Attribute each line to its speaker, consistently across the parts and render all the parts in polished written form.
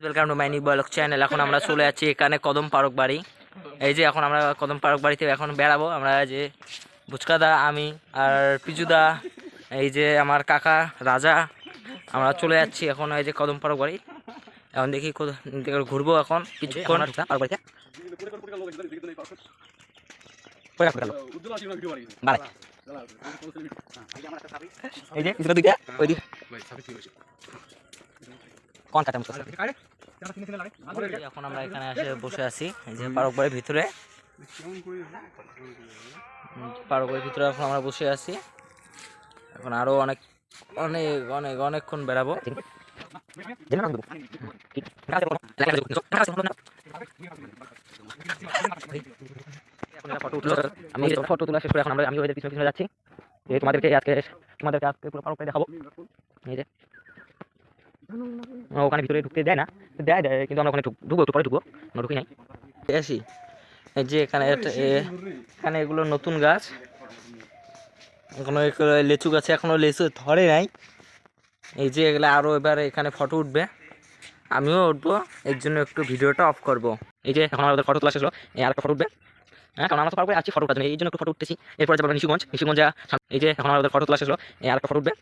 Speaker 1: Welcome to my new blog channel. এখন আমরা চলে যাচ্ছি এখানে কদম পার্ক বাড়ি। এই যে এখন আমরা কদম পার্ক বাড়িতে এখন বেড়াবো আমরা, যে বুচকাদা, আমি আর পিজুদা, এই যে আমার কাকা রাজা, আমরা চলে যাচ্ছি এখন এই যে কদম পার্ক বাড়ি। এখন দেখি ঘুরবো এখন কিছুক্ষণ। এই যে দুইটা ওই দিকে কোন কাটা মতো। এখন আমরা এখানে এসে বসে আছি এই যে পার্কের ভিতরে। পার্কের ভিতরে এখন আমরা বসে আছি। এখন আরো অনেক অনেক অনেক অনেকক্ষণ বেড়াবো। আমি ফটো তোলা শেষ করে এখন আমি ওদের পিছনে পিছনে যাচ্ছি। তোমাদেরকে আজকে পুরো পার্কটা দেখাবো। এই যে ওখানে ভিতরে ঢুকতে দেয় না, দেয় দেয় কিন্তু আমরা ওখানে ঢুকবো, একটু পরে ঢুকবো, আমরা ঢুকি নাই আসি। এই যে এখানে এখানে এগুলো নতুন গাছ, এখনো লিচু গাছে এখনো লিচু ধরে নাই। এই যে এগুলো আরও এবার এখানে ফটো উঠবে, আমিও উঠবো, এর জন্য একটু ভিডিওটা অফ করব। এই যে এখন আমাদের ফটো তোলা শেষ হলো, আর একটা ফটো উঠবে। হ্যাঁ, কারণ আমরা তো পারবো আছি ফটো উঠার জন্য, এই জন্য একটু ফটো উঠতেছি। এরপরে যাবো নিশিগঞ্জ। এই যে এখন আমাদের ফটো তোলা শেষ হলো, আর একটা ফটো উঠবে।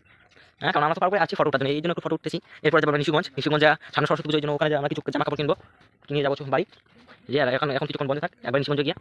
Speaker 1: হ্যাঁ, কারণ আমরা তো পারবো আছি ফটো উঠার জন্য, এই জন্য একটু ফটো উঠতেছি। এরপরে যাবো নিশিগঞ্জ সামনে সরস্বতী পুজোর জন্য, ওখানে আমরা কিছু জামা কাপড় কিনবো, কিনে যাবো বাড়ি। যে এখন কিছুক্ষণ বন্ধ থাক, একবার নিশিগঞ্জে গিয়ে